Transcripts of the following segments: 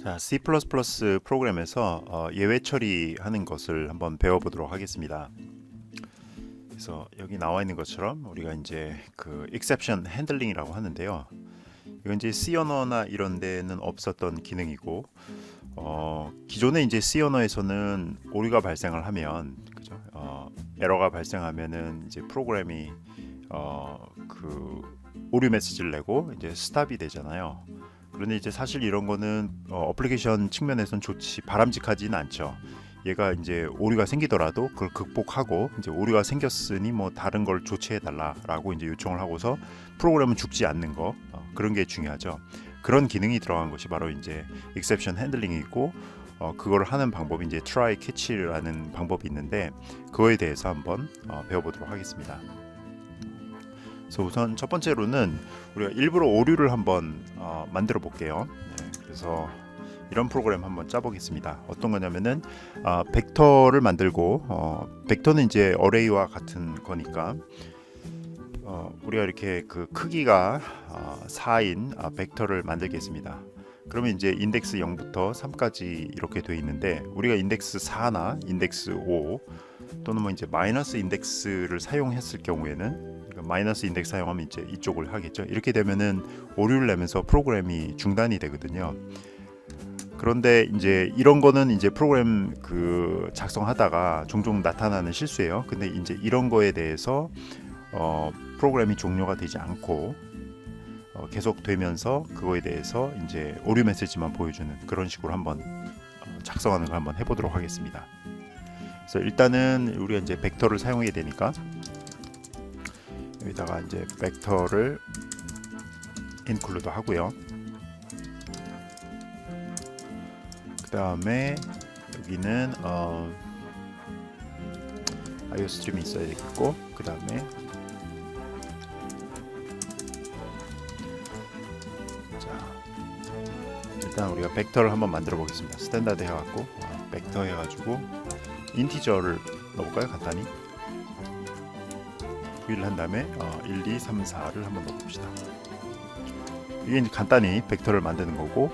자, C++ 프로그램에서 예외 처리하는 것을 한번 배워보도록 하겠습니다. 그래서 여기 나와 있는 것처럼 우리가 이제 그 exception handling이라고 하는데요. 이건 이제 C 언어나 이런 데는 없었던 기능이고, 기존에 이제 C 언어에서는 오류가 발생을 하면, 그죠? 에러가 발생하면은 이제 프로그램이 그 오류 메시지를 내고 이제 스탑이 되잖아요. 그런데 이제 사실 이런 거는 어플리케이션 측면에서는 바람직하지는 않죠. 얘가 이제 오류가 생기더라도 그걸 극복하고 이제 오류가 생겼으니 뭐 다른 걸 조치해 달라라고 이제 요청을 하고서 프로그램은 죽지 않는 거, 그런 게 중요하죠. 그런 기능이 들어간 것이 바로 이제 exception handling이고, 그걸 하는 방법이 이제 try catch라는 방법이 있는데 그거에 대해서 한번 배워보도록 하겠습니다. 그래서 우선 첫 번째로는 우리가 일부러 오류를 한번 만들어 볼게요. 네, 그래서 이런 프로그램 한번 짜보겠습니다. 어떤 거냐면은 벡터를 만들고, 벡터는 이제 어레이와 같은 거니까 우리가 이렇게 그 크기가 4인 벡터를 만들겠습니다. 그러면 이제 인덱스 0부터 3까지 이렇게 돼 있는데, 우리가 인덱스 4나 인덱스 5 또는 뭐 이제 마이너스 인덱스를 사용했을 경우에는, 마이너스 인덱스 사용하면 이제 이쪽을 하겠죠. 이렇게 되면은 오류를 내면서 프로그램이 중단이 되거든요. 그런데 이제 이런 거는 이제 프로그램 그 작성하다가 종종 나타나는 실수예요. 근데 이제 이런 거에 대해서 프로그램이 종료가 되지 않고 계속 되면서 그거에 대해서 이제 오류 메시지만 보여주는 그런 식으로 한번 작성하는 걸 한번 해보도록 하겠습니다. 그래서 일단은 우리가 이제 벡터를 사용하게 되니까 여기다가 이제 벡터를 include 하고요. 그 다음에 여기는 IO 스트림이 있어야 되겠고, 그 다음에 일단 우리가 벡터를 한번 만들어 보겠습니다. 스탠다드 해갖고 벡터 해가지고 인티저를 넣어볼까요? 간단히 부위를 한 다음에 1, 2, 3, 4를 한번 넣어봅시다. 이게 이제 간단히 벡터를 만드는 거고,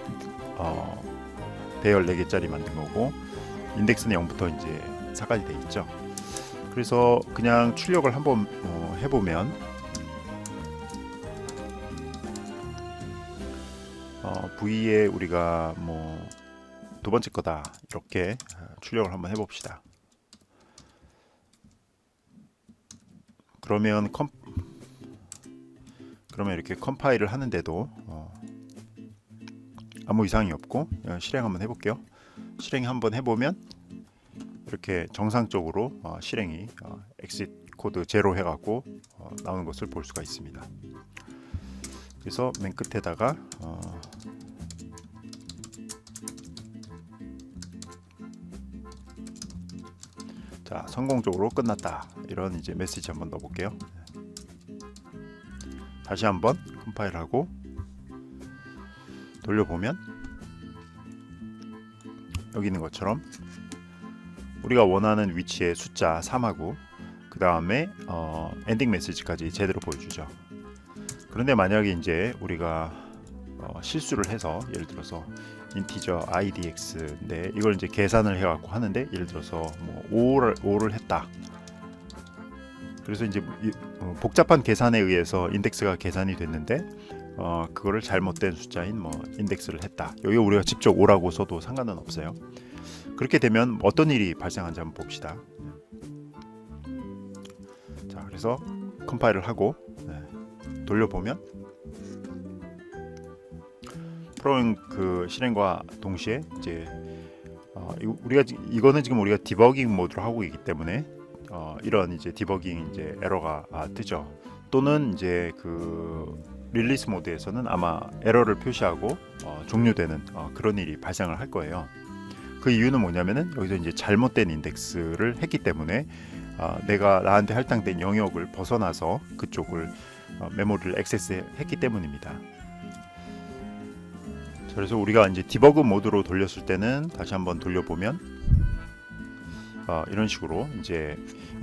배열 4개짜리 만든 거고, 인덱스는 0부터 이제 4까지 돼 있죠. 그래서 그냥 출력을 한번 해보면 V에 우리가 뭐 두 번째 거다 이렇게 출력을 한번 해봅시다. 그러면 이렇게 컴파일을 하는데도 아무 이상이 없고, 실행 한번 해볼게요. 실행 한번 해보면 이렇게 정상적으로 실행이 exit 코드 0 해갖고 나오는 것을 볼 수가 있습니다. 그래서 맨 끝에다가 자, 성공적으로 끝났다, 이런 이제 메시지 한번 넣어볼게요. 다시 한번 컴파일하고 돌려보면 여기 있는 것처럼 우리가 원하는 위치에 숫자 3하고 그 다음에 엔딩 메시지까지 제대로 보여주죠. 그런데 만약에 이제 우리가 실수를 해서, 예를 들어서 인티저 idx인데 이걸 이제 계산을 해갖고 하는데, 예를 들어서 뭐 5를 했다. 그래서 이제 복잡한 계산에 의해서 인덱스가 계산이 됐는데 그거를 잘못된 숫자인 뭐 인덱스를 했다. 여기 우리가 직접 5라고 써도 상관은 없어요. 그렇게 되면 어떤 일이 발생하는지 한번 봅시다. 자, 그래서 컴파일을 하고 돌려보면 프로그램 그 실행과 동시에 이제 이거는 지금 우리가 디버깅 모드로 하고 있기 때문에 이런 이제 디버깅 이제 에러가 뜨죠. 또는 이제 그 릴리스 모드에서는 아마 에러를 표시하고 종료되는 그런 일이 발생을 할 거예요. 그 이유는 뭐냐면은 여기서 이제 잘못된 인덱스를 했기 때문에 내가 나한테 할당된 영역을 벗어나서 그쪽을 메모리를 액세스했기 때문입니다. 그래서 우리가 이제 디버그 모드로 돌렸을 때는 다시 한번 돌려보면 이런 식으로 이제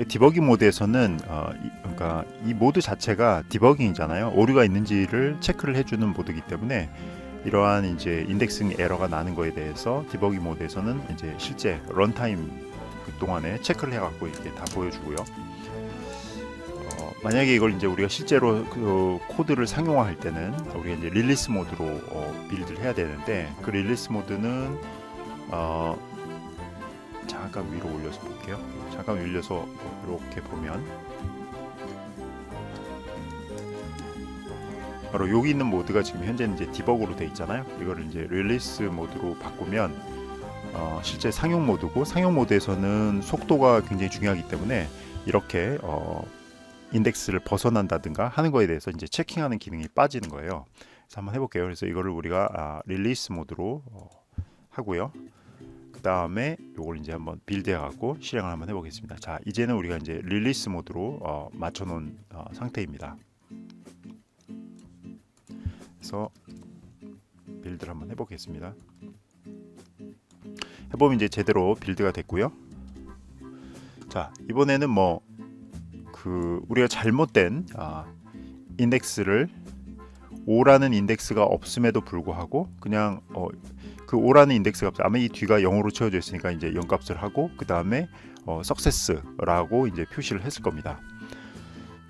디버깅 모드에서는 그러니까 이 모드 자체가 디버깅이잖아요. 오류가 있는지를 체크를 해주는 모드이기 때문에 이러한 이제 인덱싱 에러가 나는 거에 대해서 디버깅 모드에서는 이제 실제 런타임 그 동안에 체크를 해갖고 이렇게 다 보여주고요. 만약에 이걸 이제 우리가 실제로 그 코드를 상용화할 때는 우리가 이제 릴리스 모드로 빌드를 해야 되는데, 그 릴리스 모드는 잠깐 위로 올려서 볼게요. 잠깐 올려서 이렇게 보면 바로 여기 있는 모드가 지금 현재는 이제 디버그로 돼 있잖아요. 이거를 이제 릴리스 모드로 바꾸면 실제 상용 모드고, 상용 모드에서는 속도가 굉장히 중요하기 때문에 이렇게 인덱스를 벗어난다든가 하는 거에 대해서 이제 체킹하는 기능이 빠지는 거예요. 그래서 한번 해볼게요. 그래서 이거를 우리가 릴리스 모드로 하고요. 그 다음에 요걸 이제 한번 빌드해 갖고 실행을 한번 해보겠습니다. 자, 이제는 우리가 이제 릴리스 모드로 맞춰 놓은 상태입니다. 그래서 빌드를 한번 해보겠습니다. 해보면 이제 제대로 빌드가 됐고요. 자, 이번에는 뭐 우리가 잘못된 인덱스를 5라는 인덱스가 없음에도 불구하고 그냥 그 5라는 인덱스가 아마 이 뒤가 0으로 채워져 있으니까 이제 0값을 하고, 그 다음에 success라고 이제 표시를 했을 겁니다.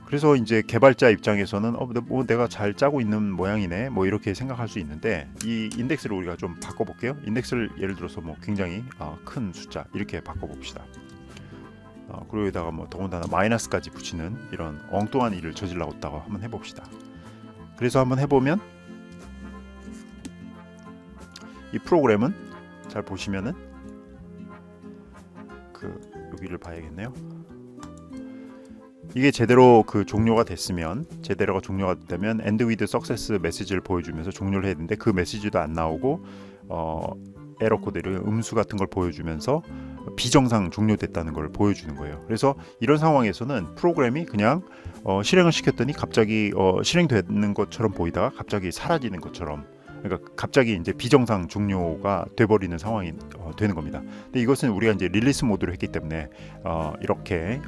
그래서 이제 개발자 입장에서는 뭐 내가 잘 짜고 있는 모양이네 뭐 이렇게 생각할 수 있는데, 이 인덱스를 우리가 좀 바꿔볼게요. 인덱스를 예를 들어서 뭐 굉장히 큰 숫자 이렇게 바꿔봅시다. 그리고 여기다가 뭐 더군다나 마이너스까지 붙이는 이런 엉뚱한 일을 저질러고 있다고 한번 해봅시다. 그래서 한번 해보면 이 프로그램은 잘 보시면은 여기를 봐야겠네요. 이게 제대로 종료가 됐으면, 제대로가 종료가 되면 end with success 메시지를 보여주면서 종료를 해야 되는데, 그 메시지도 안 나오고 에러 코드를 음수 같은 걸 보여주면서 비정상 종료됐다는 걸 보여주는 거예요. 그래서 이런 상황에서는 프로그램이 그냥 실행을 시켰더니 갑자기 실행되는 것처럼 보이다가 갑자기 사라지는 것처럼, 그러니까 갑자기 이제 비정상 종료가 돼버리는 상황이 되는 겁니다. 근데 이것은 우리가 이제 릴리스 모드로 했기 때문에 이렇게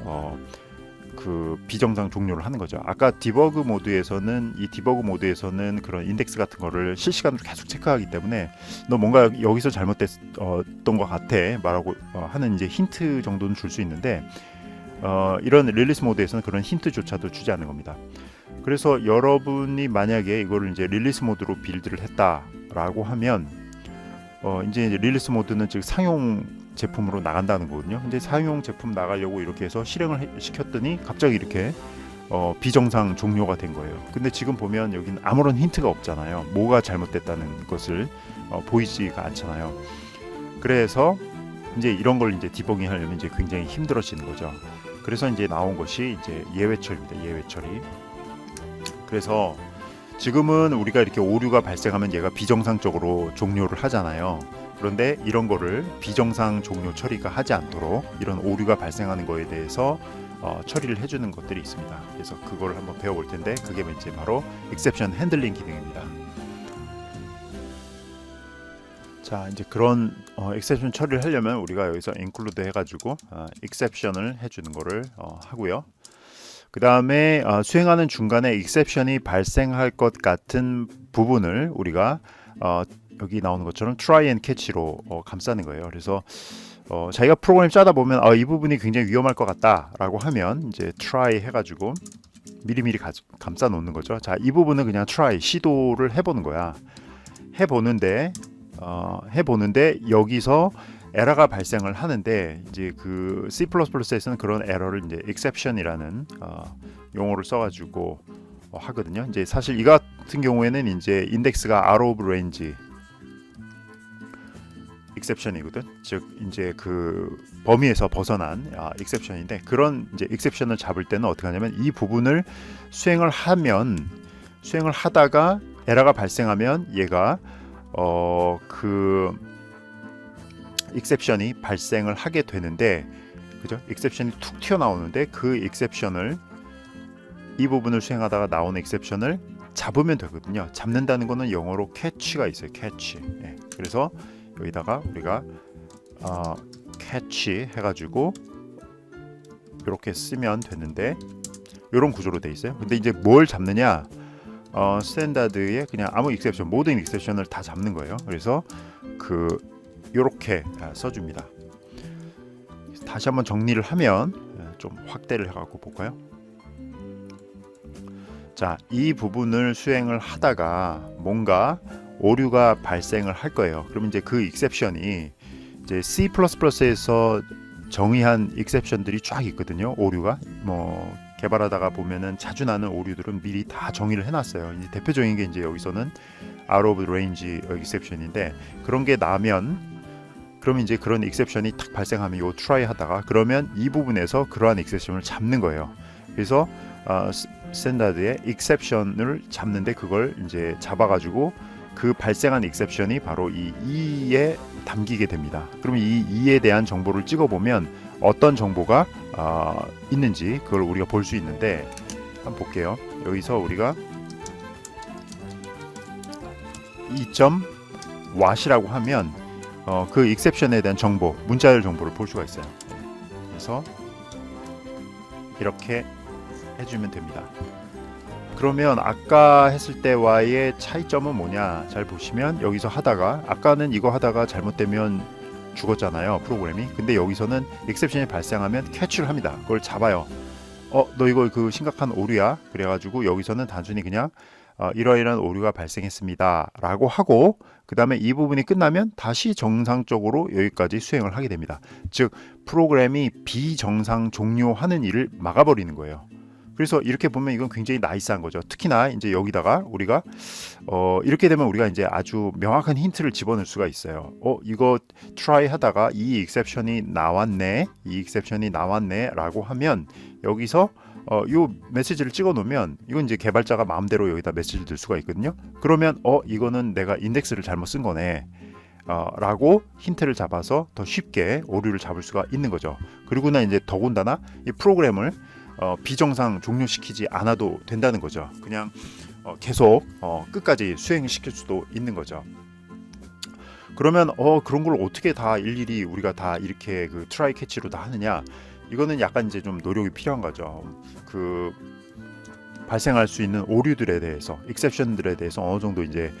비정상 종료를 하는 거죠. 아까 디버그 모드에서는 그런 인덱스 같은 거를 실시간으로 계속 체크하기 때문에 너 뭔가 여기서 잘못됐던 것 같아 말하고 하는 이제 힌트 정도는 줄 수 있는데, 이런 릴리스 모드에서는 그런 힌트조차도 주지 않는 겁니다. 그래서 여러분이 만약에 이거를 이제 릴리스 모드로 빌드를 했다라고 하면 이제 릴리스 모드는 즉 상용 제품으로 나간다는 거거든요. 근데 상용 제품 나가려고 이렇게 해서 실행을 시켰더니 갑자기 이렇게 비정상 종료가 된 거예요. 근데 지금 보면 여기는 아무런 힌트가 없잖아요. 뭐가 잘못됐다는 것을 보이지가 않잖아요. 그래서 이제 이런 걸 이제 디버깅 하려면 이제 굉장히 힘들어지는 거죠. 그래서 이제 나온 것이 이제 예외 처리입니다. 예외 처리. 그래서 지금은 우리가 이렇게 오류가 발생하면 얘가 비정상적으로 종료를 하잖아요. 그런데 이런 거를 비정상 종료 처리가 하지 않도록 이런 오류가 발생하는 거에 대해서 처리를 해주는 것들이 있습니다. 그래서 그걸 한번 배워볼 텐데, 그게 이제 바로 exception handling 기능입니다. 자, 이제 그런 exception 처리를 하려면 우리가 여기서 include 해가지고 exception을 해주는 거를 하고요. 그 다음에 수행하는 중간에 exception이 발생할 것 같은 부분을 우리가 여기 나오는 것처럼 try and catch로 감싸는 거예요. 그래서 자기가 프로그램 짜다 보면 이 부분이 굉장히 위험할 것 같다라고 하면 이제 try 해가지고 미리미리 감싸 놓는 거죠. 자, 이 부분은 그냥 try 시도를 해보는 거야. 해보는데 여기서 에러가 발생을 하는데, 이제 C++에서는 그런 에러를 이제 exception이라는 용어를 써가지고 하거든요. 이제 사실 이 같은 경우에는 이제 인덱스가 out of range exception이거든. 즉 이제 범위에서 벗어난 exception인데, 그런 이제 exception을 잡을 때는 어떻게 하냐면 이 부분을 수행을 하다가 에러가 발생하면 얘가 exception이 발생을 하게 되는데, 그죠? exception이 툭 튀어나오는데 그 exception을, 이 부분을 수행하다가 나온 exception을 잡으면 되거든요. 잡는다는 거는 영어로 catch가 있어요. catch. 네. 그래서 여기다가 우리가 catch 해가지고 이렇게 쓰면 되는데, 이런 구조로 돼 있어요. 근데 이제 뭘 잡느냐? 스탠다드에 그냥 아무 익셉션, 모든 익셉션을 다 잡는 거예요. 그래서 요렇게 써줍니다. 다시 한번 정리를 하면 좀 확대를 해갖고 볼까요? 자, 이 부분을 수행을 하다가 뭔가 오류가 발생을 할 거예요. 그러면 이제 그 익셉션이 이제 C++에서 정의한 익셉션들이 쫙 있거든요. 오류가 뭐 개발하다가 보면은 자주 나는 오류들은 미리 다 정의를 해놨어요. 이제 대표적인 게 이제 여기서는 out of range exception인데, 그런 게 나면 그러면 이제 그런 익셉션이 딱 발생하면 요 try 하다가 그러면 이 부분에서 그러한 익셉션을 잡는 거예요. 그래서 스탠다드의 익셉션을 잡는데 그걸 이제 잡아가지고 그 발생한 익셉션이 바로 이 2에 담기게 됩니다. 그러면 이 2에 대한 정보를 찍어보면 어떤 정보가 있는지 그걸 우리가 볼 수 있는데, 한번 볼게요. 여기서 우리가 2.what이라고 하면 그 익셉션에 대한 정보, 문자열 정보를 볼 수가 있어요. 그래서 이렇게 해주면 됩니다. 그러면 아까 했을 때와의 차이점은 뭐냐, 잘 보시면 여기서 하다가 아까는 이거 하다가 잘못되면 죽었잖아요, 프로그램이. 근데 여기서는 익셉션이 발생하면 캐치를 합니다. 그걸 잡아요. 너 이거 그 심각한 오류야. 그래가지고 여기서는 단순히 그냥 이러이러한 오류가 발생했습니다 라고 하고, 그 다음에 이 부분이 끝나면 다시 정상적으로 여기까지 수행을 하게 됩니다. 즉 프로그램이 비정상 종료하는 일을 막아버리는 거예요. 그래서 이렇게 보면 이건 굉장히 나이스한 거죠. 특히나 이제 여기다가 우리가 이렇게 되면 우리가 이제 아주 명확한 힌트를 집어넣을 수가 있어요. 이거 try 하다가 이 익셉션이 나왔네, 이 익셉션이 나왔네 라고 하면 여기서 요 메시지를 찍어 놓으면 이건 이제 개발자가 마음대로 여기다 메시지를 넣을 수가 있거든요. 그러면 이거는 내가 인덱스를 잘못 쓴 거네 라고 힌트를 잡아서 더 쉽게 오류를 잡을 수가 있는 거죠. 그리고나 이제 더군다나 이 프로그램을 비정상 종료시키지 않아도 된다는 거죠. 그냥 계속 끝까지 수행시킬 수도 있는 거죠. 그러면 그런 걸 어떻게 다 일일이 우리가 다 이렇게 그 트라이 캐치로 다 하느냐, 이거는 약간 이제 좀 노력이 필요한 거죠. 그 발생할 수 있는 오류들에 대해서, 익셉션들에 대해서 어느 정도 이제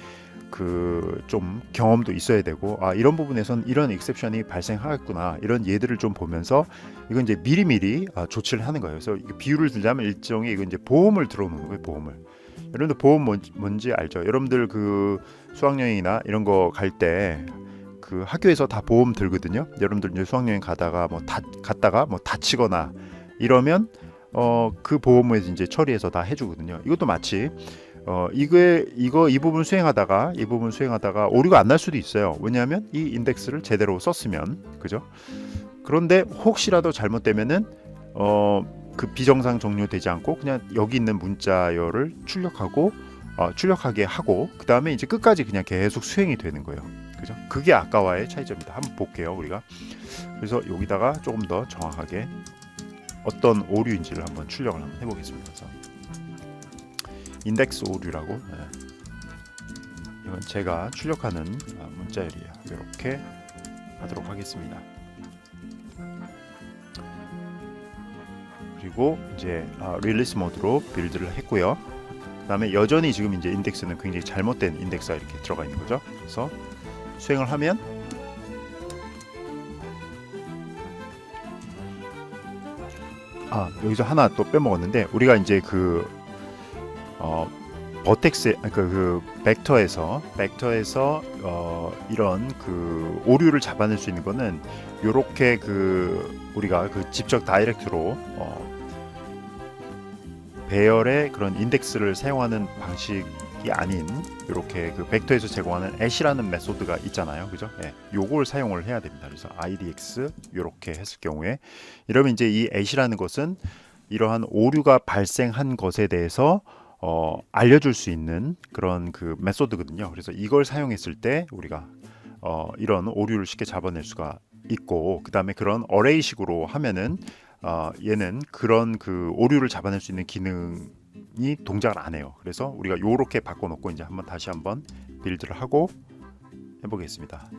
그 좀 경험도 있어야 되고, 이런 부분에선 이런 익셉션이 발생하겠구나, 이런 예들을 좀 보면서 이건 이제 미리미리 조치를 하는 거예요. 그래서 비유를 들자면 일종의 이건 이제 보험을 들어놓는 거예요. 보험을. 여러분들 보험 뭔지 알죠? 여러분들 그 수학여행이나 이런 거 갈 때 그 학교에서 다 보험 들거든요. 여러분들 이제 수학여행 가다가 갔다가 뭐 다치거나 이러면 그 보험을 이제 처리해서 다 해주거든요. 이것도 마치 이 부분 수행하다가 오류가 안 날 수도 있어요. 왜냐하면 이 인덱스를 제대로 썼으면, 그죠? 그런데 혹시라도 잘못되면은 그 비정상 종료되지 않고 그냥 여기 있는 문자열을 출력하게 하고 그 다음에 이제 끝까지 그냥 계속 수행이 되는 거예요. 그죠? 그게 아까와의 차이점입니다. 한번 볼게요, 우리가. 그래서 여기다가 조금 더 정확하게 어떤 오류인지를 한번 출력을 한번 해보겠습니다. 그래서 인덱스 오류라고, 이건 제가 출력하는 문자열이에요. 이렇게 하도록 하겠습니다. 그리고 이제 릴리스 모드로 빌드를 했고요. 그 다음에 여전히 지금 이제 인덱스는 굉장히 잘못된 인덱스가 이렇게 들어가 있는 거죠. 그래서 수행을 하면 여기서 하나 또 빼먹었는데, 우리가 이제 그 버텍스 그 벡터에서 이런 그 오류를 잡아낼 수 있는 거는 요렇게 우리가 직접 다이렉트로 배열의 그런 인덱스를 사용하는 방식이 아닌 이렇게 그 벡터에서 제공하는 ash라는 메소드가 있잖아요, 그죠? 요걸 사용을 해야 됩니다. 그래서 idx 요렇게 했을 경우에, 이러면 이제 이 ash라는 것은 이러한 오류가 발생한 것에 대해서 알려줄 수 있는 그런 그 메소드거든요. 그래서 이걸 사용했을 때 우리가 이런 오류를 쉽게 잡아낼 수가 있고, 그 다음에 그런 어레이식으로 하면은 얘는 그런 그 오류를 잡아낼 수 있는 기능이 동작을 안 해요. 그래서 우리가 요렇게 바꿔놓고 이제 다시 한번 빌드를 하고 해보겠습니다.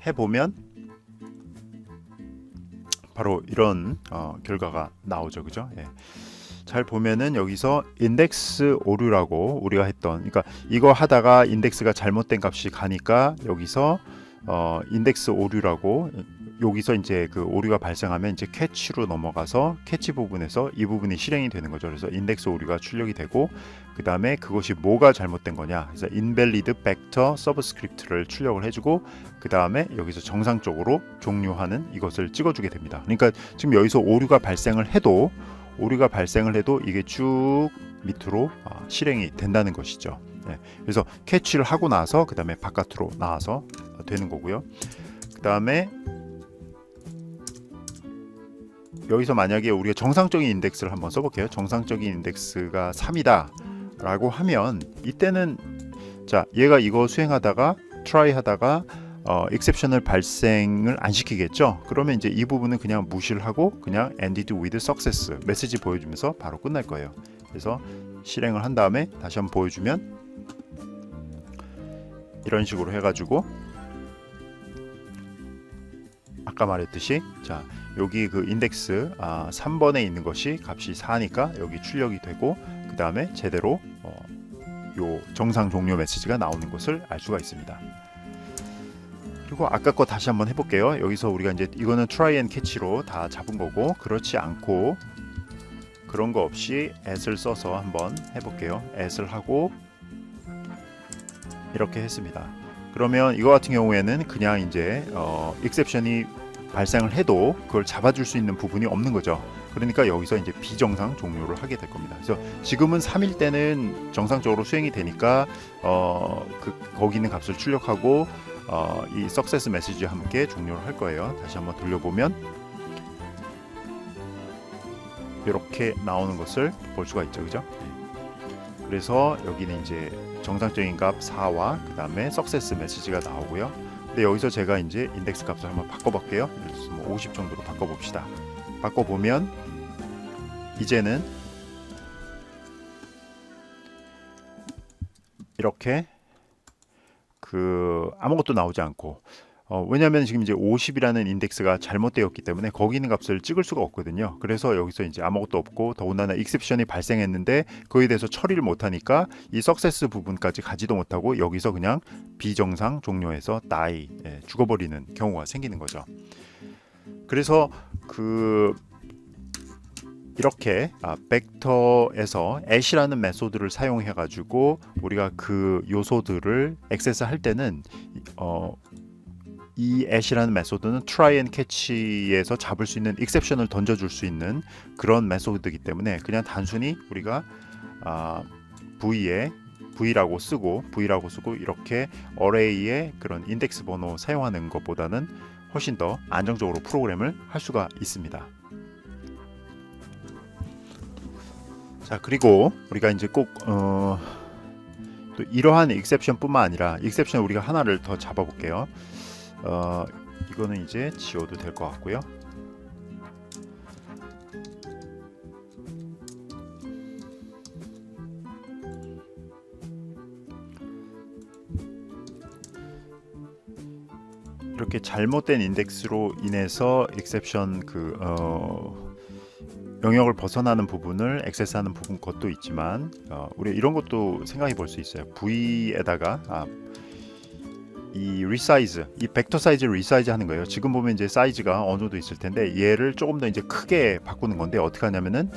해보면 바로 이런 결과가 나오죠, 그죠? 잘 보면은 여기서 인덱스 오류라고 우리가 했던, 그러니까 이거 하다가 인덱스가 잘못된 값이 가니까 여기서 인덱스 오류라고, 여기서 이제 그 오류가 발생하면 이제 캐치로 넘어가서 캐치 부분에서 이 부분이 실행이 되는 거죠. 그래서 인덱스 오류가 출력이 되고, 그 다음에 그것이 뭐가 잘못된 거냐, 그래서 invalid vector subscript를 출력을 해주고, 그 다음에 여기서 정상적으로 종료하는 이것을 찍어주게 됩니다. 그러니까 지금 여기서 오류가 발생을 해도 이게 쭉 밑으로 실행이 된다는 것이죠. 네, 그래서 캐치를 하고 나서 그 다음에 바깥으로 나와서 되는 거고요. 그 다음에 여기서 만약에 우리가 정상적인 인덱스를 한번 써볼게요. 정상적인 인덱스가 3이다 라고 하면, 이때는 자, 얘가 이거 수행하다가 try 하다가 exception을 발생을 안 시키겠죠. 그러면 이제 이 부분은 그냥 무시를 하고 그냥 ended with success 메시지 보여주면서 바로 끝날 거예요. 그래서 실행을 한 다음에 다시 한번 보여주면 이런 식으로 해가지고, 아까 말했듯이, 자, 여기 그 인덱스 3번에 있는 것이 값이 4니까 여기 출력이 되고, 그 다음에 제대로 요 정상 종료 메시지가 나오는 것을 알 수가 있습니다. 그리고 아까 거 다시 한번 해볼게요. 여기서 우리가 이제 이거는 try and catch로 다 잡은 거고, 그렇지 않고 그런 거 없이 as를 써서 한번 해볼게요. as를 하고 이렇게 했습니다. 그러면 이거 같은 경우에는 그냥 이제 exception이 발생을 해도 그걸 잡아줄 수 있는 부분이 없는 거죠. 그러니까 여기서 이제 비정상 종료를 하게 될 겁니다. 그래서 지금은 3일 때는 정상적으로 수행이 되니까 거기 있는 값을 출력하고 이 success 메시지와 함께 종료를 할 거예요. 다시 한번 돌려보면 이렇게 나오는 것을 볼 수가 있죠, 그죠? 그래서 여기는 이제 정상적인 값 4와 그 다음에 success 메시지가 나오고요. 근데 여기서 제가 이제 인덱스 값을 한번 바꿔볼게요. 예를 들어서 뭐 50 정도로 바꿔봅시다. 바꿔보면 이제는 이렇게 아무것도 나오지 않고, 왜냐하면 지금 이제 50이라는 인덱스가 잘못되었기 때문에 거기 있는 값을 찍을 수가 없거든요. 그래서 여기서 이제 아무것도 없고, 더군다나 exception이 발생했는데 그거에 대해서 처리를 못하니까 이 success 부분까지 가지도 못하고 여기서 그냥 비정상 종료해서 die, 죽어버리는 경우가 생기는 거죠. 그래서 이렇게 벡터에서 ash라는 메소드를 사용해 가지고 우리가 그 요소들을 액세스할 때는 이 ash라는 메소드는 try and catch에서 잡을 수 있는 exception을 던져줄 수 있는 그런 메소드이기 때문에 그냥 단순히 우리가 v라고 쓰고 이렇게 array의 그런 인덱스 번호 사용하는 것보다는 훨씬 더 안정적으로 프로그램을 할 수가 있습니다. 자, 그리고 우리가 이제 꼭 또 이러한 exception뿐만 아니라 exception 우리가 하나를 더 잡아볼게요. 이거는 이제 지워도 될 것 같고요. 이렇게 잘못된 인덱스로 인해서 exception 영역을 벗어나는 부분을 액세스하는 부분 것도 있지만, 우리 이런 것도 생각해 볼 수 있어요. V에다가 이 resize, 이 벡터 사이즈 resize 하는 거예요. 지금 보면 이제 사이즈가 어느 정도 있을 텐데 얘를 조금 더 이제 크게 바꾸는 건데, 어떻게 하냐면은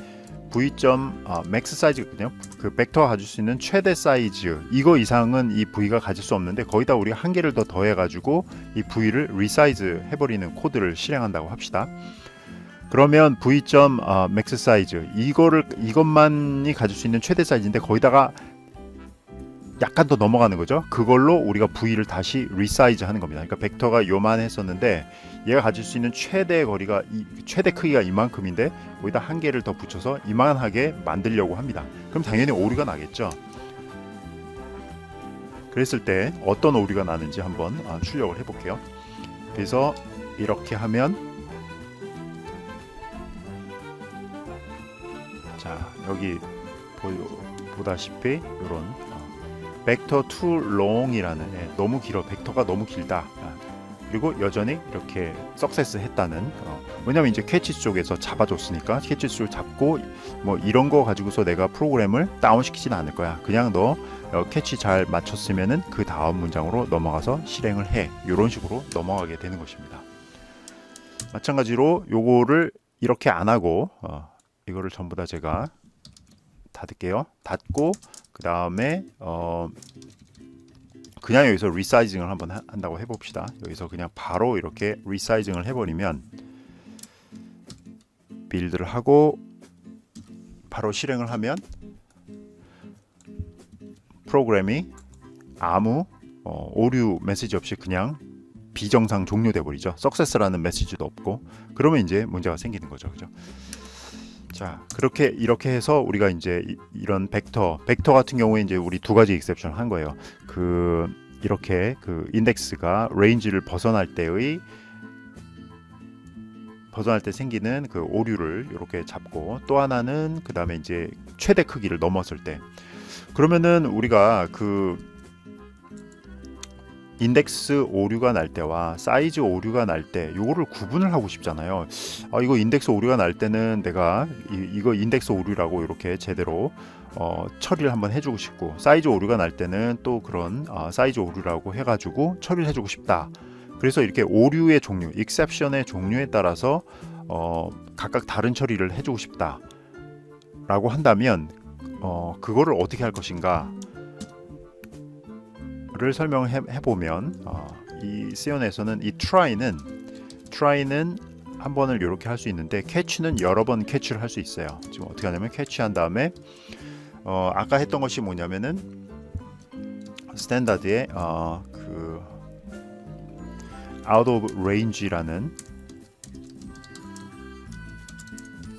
v.max 사이즈거든요. 그 벡터가 가질 수 있는 최대 사이즈, 이거 이상은 이 v가 가질 수 없는데 거기다 우리가 한 개를 더 더해가지고 이 v를 resize 해버리는 코드를 실행한다고 합시다. 그러면 v.max 사이즈, 이것만이 가질 수 있는 최대 사이즈인데 거기다가 약간 더 넘어가는 거죠. 그걸로 우리가 v를 다시 resize 하는 겁니다. 그러니까 벡터가 요만했었는데 얘가 가질 수 있는 최대 거리가 최대 크기가 이만큼인데 거기다 한 개를 더 붙여서 이만하게 만들려고 합니다. 그럼 당연히 오류가 나겠죠. 그랬을 때 어떤 오류가 나는지 한번 출력을 해볼게요. 그래서 이렇게 하면, 자, 여기 보다시피 이런 벡터 too long이라는, 너무 길어, 벡터가 너무 길다, 그리고 여전히 이렇게 석세스 했다는 왜냐면 이제 캐치 쪽에서 잡아줬으니까 캐치 쪽 잡고 뭐 이런 거 가지고서 내가 프로그램을 다운시키지는 않을 거야. 그냥 너 캐치 잘 맞췄으면은 그 다음 문장으로 넘어가서 실행을 해. 이런 식으로 넘어가게 되는 것입니다. 마찬가지로 요거를 이렇게 안 하고 이거를 전부 다 제가 닫을게요. 닫고 그 다음에 그냥 여기서 리사이징을 한번 한다고 해봅시다. 여기서 그냥 바로 이렇게 리사이징을 해버리면 빌드를 하고 바로 실행을 하면 프로그램이 아무 오류 메시지 없이 그냥 비정상 종료돼 버리죠. 석세스라는 메시지도 없고. 그러면 이제 문제가 생기는 거죠. 그죠? 자, 이렇게 해서 우리가 이제 이런 벡터 같은 경우에 이제 우리 두 가지 익셉션 한 거예요. 이렇게 인덱스가 레인지를 벗어날 때 생기는 그 오류를 이렇게 잡고, 또 하나는 그 다음에 이제 최대 크기를 넘었을 때, 그러면은 우리가 인덱스 오류가 날 때와 사이즈 오류가 날 때 요거를 구분을 하고 싶잖아요. 이거 인덱스 오류가 날 때는 내가 이거 인덱스 오류라고 이렇게 제대로 처리를 한번 해주고 싶고, 사이즈 오류가 날 때는 또 그런 사이즈 오류라고 해가지고 처리를 해주고 싶다. 그래서 이렇게 오류의 종류, exception의 종류에 따라서 각각 다른 처리를 해주고 싶다 라고 한다면 그거를 어떻게 할 것인가 를 설명을 해보면, 이 C에서는 이 try는 한 번을 이렇게 할 수 있는데, catch는 여러 번 캐치를 할 수 있어요. 지금 어떻게 하냐면 캐치한 다음에 아까 했던 것이 뭐냐면은 스탠다드에 out of range라는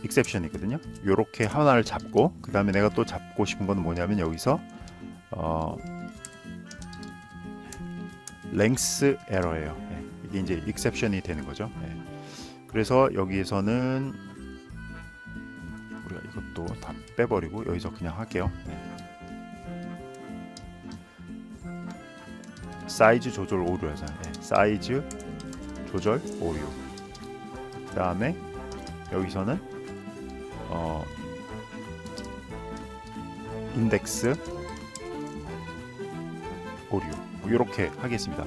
exception이거든요. 요렇게 하나를 잡고, 그 다음에 내가 또 잡고 싶은 건 뭐냐면 여기서 length error예요. 이게 이제 exception이 되는 거죠. 그래서 여기에서는 우리가 이것도 다 빼버리고 여기서 그냥 할게요. 사이즈 조절 오류여서 사이즈 조절 오류. 그 다음에 여기서는 인덱스 오류. 이렇게 하겠습니다.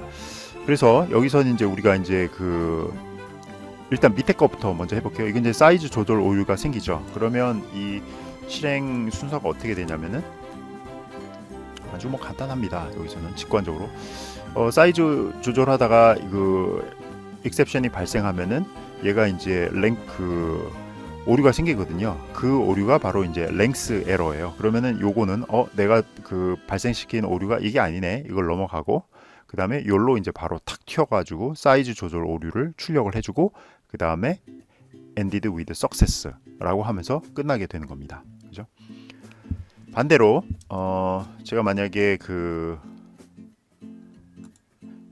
그래서 여기서는 이제 우리가 이제 일단 밑에 거부터 먼저 해볼게요. 이게 이제 사이즈 조절 오류가 생기죠. 그러면 이 실행 순서가 어떻게 되냐면은 아주 뭐 간단합니다. 여기서는 직관적으로 사이즈 조절하다가 exception이 발생하면은 얘가 이제 오류가 생기거든요. 그 오류가 바로 이제 length error예요. 그러면은 요거는 내가 발생시킨 오류가 이게 아니네. 이걸 넘어가고, 그 다음에 요로 이제 바로 탁 튀어가지고 사이즈 조절 오류를 출력을 해주고, 그 다음에 ended with success라고 하면서 끝나게 되는 겁니다. 그죠? 반대로 제가 만약에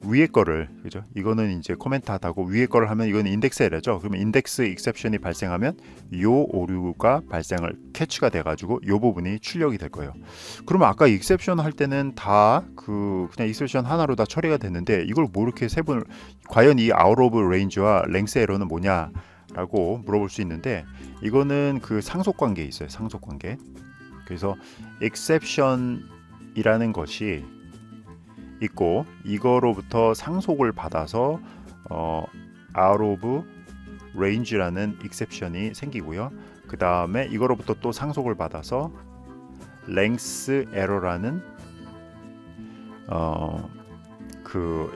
위에 거를, 그죠? 이거는 이제 코멘트 하다고 위에 거를 하면 이거는 인덱스 에러죠. 그러면 인덱스 익셉션이 발생하면 요 오류가 발생을 캐치가 돼 가지고 요 부분이 출력이 될 거예요. 그러면 아까 익셉션 할 때는 다 그냥 익셉션 하나로 다 처리가 됐는데, 이걸 뭐 이렇게 과연 이 out of range와 length 에러는 뭐냐라고 물어볼 수 있는데, 이거는 상속 관계에 있어요. 상속 관계. 그래서 exception이라는 것이 있고, 이거로부터 상속을 받아서 out of range라는 exception이 생기고요. 그 다음에 이거로부터 또 상속을 받아서 length error라는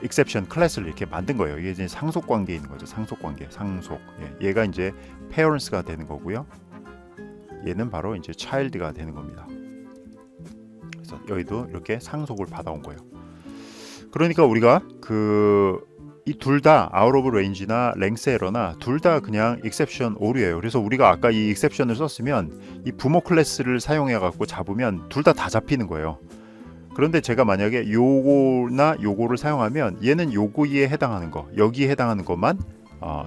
exception 클래스를 이렇게 만든 거예요. 이게 이제 상속 관계에 있는 거죠. 상속 관계, 상속. 얘가 이제 parents가 되는 거고요. 얘는 바로 이제 child가 되는 겁니다. 그래서 여기도 이렇게 상속을 받아온 거예요. 그러니까 우리가 이 둘 다 out of range나 length error나 둘 다 그냥 exception 오류예요. 그래서 우리가 아까 이 exception을 썼으면 이 부모 클래스를 사용해 갖고 잡으면 둘 다 잡히는 거예요. 그런데 제가 만약에 요거나 요거를 사용하면 얘는 요거에 해당하는 거, 여기에 해당하는 것만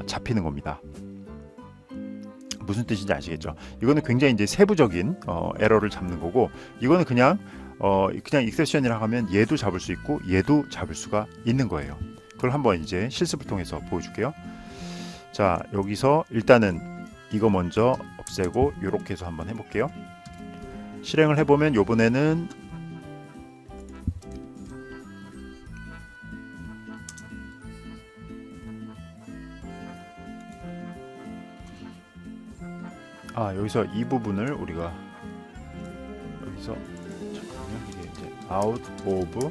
잡히는 겁니다. 무슨 뜻인지 아시겠죠? 이거는 굉장히 이제 세부적인 에러를 잡는 거고, 이거는 그냥 exception이라고 하면 얘도 잡을 수 있고 얘도 잡을 수가 있는 거예요. 그걸 한번 이제 실습을 통해서 보여줄게요. 자, 여기서 일단은 이거 먼저 없애고 이렇게 해서 한번 해볼게요. 실행을 해보면 요번에는 여기서 이 부분을 우리가 여기서 잠깐만요. 이게 이제 out of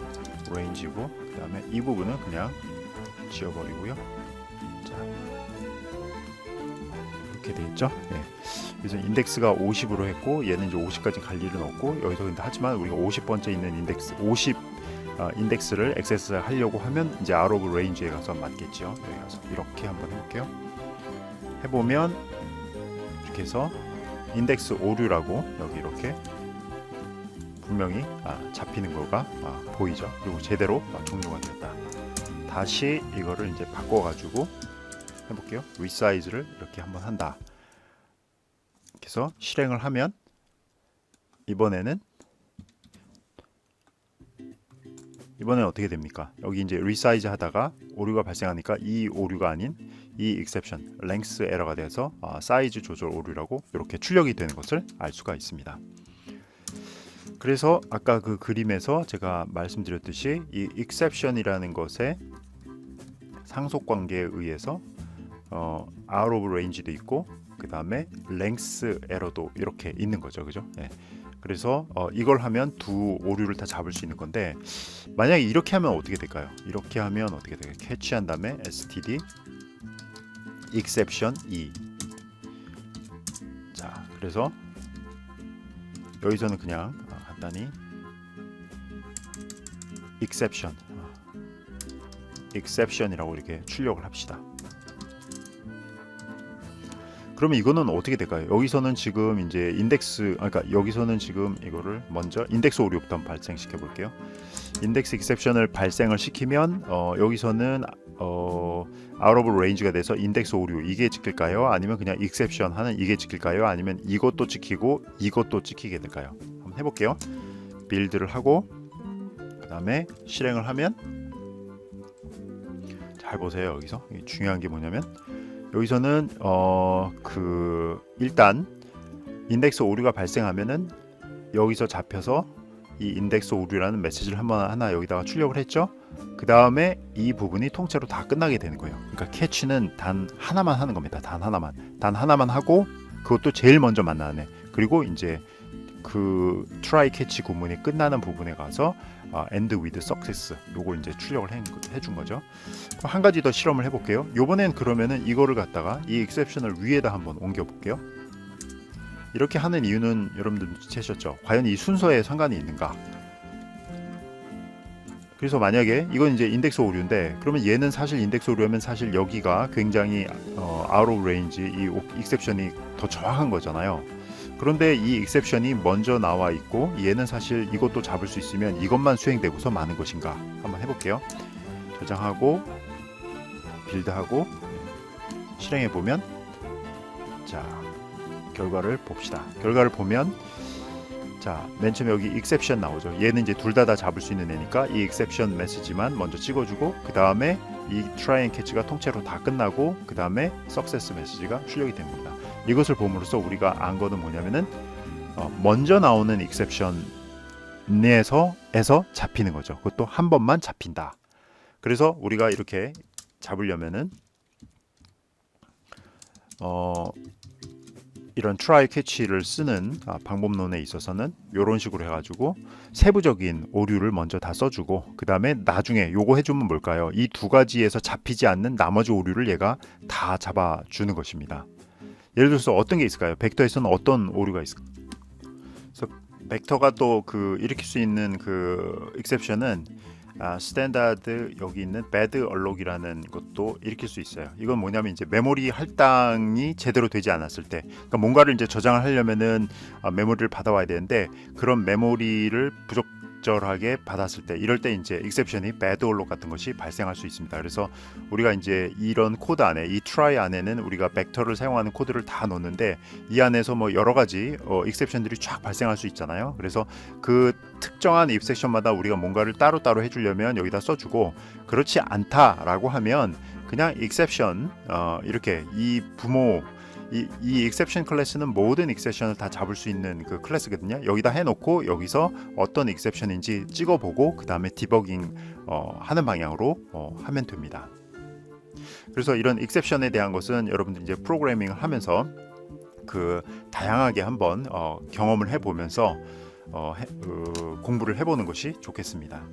range고 그 다음에 이 부분은 그냥 지워버리고요. 자, 이렇게 되겠죠? 네. 그래서 인덱스가 50으로 했고 얘는 이제 50까지 갈 일은 없고 여기서 근데 하지만 우리가 50번째 있는 인덱스 50 인덱스를 액세스 하려고 하면 이제 out of range에 가서 맞겠죠. 여기 가서 이렇게 한번 해볼게요. 해보면 이렇게 해서 인덱스 오류라고 여기 이렇게 분명히 잡히는 거가 보이죠. 그리고 제대로 종료가 됐다. 다시 이거를 이제 바꿔가지고 해볼게요. 리사이즈를 이렇게 한번 한다. 그래서 실행을 하면 이번에는 어떻게 됩니까? 여기 이제 리사이즈 하다가 오류가 발생하니까 이 오류가 아닌 이 exception, length 에러가 돼서 사이즈 조절 오류라고 이렇게 출력이 되는 것을 알 수가 있습니다. 그래서 아까 그 그림에서 제가 말씀드렸듯이 이 exception이라는 것의 상속 관계에 의해서 out of range도 있고 그 다음에 length 에러도 이렇게 있는 거죠, 그죠? 네. 그래서 이걸 하면 두 오류를 다 잡을 수 있는 건데 만약에 이렇게 하면 어떻게 될까요? 이렇게 하면 어떻게 될까요? 캐치한 다음에 std exception e. 자, 그래서 여기서는 그냥 간단히 exception이라고 이렇게 출력을 합시다. 그러면 이거는 어떻게 될까요? 여기서는 지금 이제 인덱스, 그러니까 여기서는 지금 이거를 먼저 인덱스 오류부터 발생시켜 볼게요. 인덱스 익셉션을 발생을 시키면 여기서는 out of range가 돼서 인덱스 오류 이게 찍힐까요? 아니면 그냥 익셉션 하는 이게 찍힐까요? 아니면 이것도 찍히고 이것도 찍히게 될까요? 한번 해볼게요. 빌드를 하고 그 다음에 실행을 하면 잘 보세요. 여기서 중요한 게 뭐냐면 여기서는 일단 인덱스 오류가 발생하면은 여기서 잡혀서 이 인덱스 오류라는 메시지를 하나 여기다가 출력을 했죠. 그 다음에 이 부분이 통째로 다 끝나게 되는 거예요. 그러니까 캐치는 단 하나만 하는 겁니다. 단 하나만 하고 그것도 제일 먼저 만나네. 그리고 이제 그 try catch 구문이 끝나는 부분에 가서 end with success 요걸 이제 출력을 해준 거죠. 한 가지 더 실험을 해볼게요. 요번엔 그러면은 이거를 갖다가 이 exception을 위에다 한번 옮겨 볼게요. 이렇게 하는 이유는 여러분들 눈치채셨죠? 과연 이 순서에 상관이 있는가? 그래서 만약에 이건 이제 인덱스 오류인데 그러면 얘는 사실 인덱스 오류면 사실 여기가 굉장히 out of range 이 exception이 더 정확한 거잖아요. 그런데 이 exception이 먼저 나와 있고 얘는 사실 이것도 잡을 수 있으면 이것만 수행되고서 마는 것인가 한번 해볼게요. 저장하고 빌드하고 실행해 보면 자 결과를 봅시다. 결과를 보면 자 맨 처음에 여기 exception 나오죠. 얘는 이제 둘 다 잡을 수 있는 애니까 이 exception 메시지만 먼저 찍어주고 그 다음에 이 try and catch가 통째로 다 끝나고 그 다음에 success 메시지가 출력이 됩니다. 이것을 봄으로써 우리가 안 거는 뭐냐면은 먼저 나오는 exception에서 잡히는 거죠. 그것도 한 번만 잡힌다. 그래서 우리가 이렇게 잡으려면은 이런 try catch를 쓰는 방법론에 있어서는 이런 식으로 해가지고 세부적인 오류를 먼저 다 써주고 그 다음에 나중에 요거 해주면 뭘까요? 이 두 가지에서 잡히지 않는 나머지 오류를 얘가 다 잡아주는 것입니다. 예를 들어서 어떤 게 있을까요? 벡터에서는 어떤 오류가 있을까요? 그래서 벡터가 또 일으킬 수 있는 그 exception은 스탠다드 여기 있는 bad alloc이라는 것도 일으킬 수 있어요. 이건 뭐냐면 이제 메모리 할당이 제대로 되지 않았을 때, 그러니까 뭔가를 이제 저장을 하려면은 메모리를 받아와야 되는데 그런 메모리를 적절하게 받았을 때, 이럴 때 이제 exception이 bad or not 같은 것이 발생할 수 있습니다. 그래서 우리가 이제 이런 코드 안에, 이 try 안에는 우리가 벡터를 사용하는 코드를 다 넣는데 이 안에서 뭐 여러 가지 exception들이 쫙 발생할 수 있잖아요. 그래서 그 특정한 if 섹션마다 우리가 뭔가를 따로따로 해주려면 여기다 써주고, 그렇지 않다라고 하면 그냥 exception 이렇게 이 exception 클래스는 모든 exception을 다 잡을 수 있는 그 클래스거든요. 여기다 해놓고 여기서 어떤 exception인지 찍어보고 그 다음에 디버깅 하는 방향으로 하면 됩니다. 그래서 이런 exception에 대한 것은 여러분들 이제 프로그래밍을 하면서 그 다양하게 한번 경험을 해보면서 공부를 해보는 것이 좋겠습니다.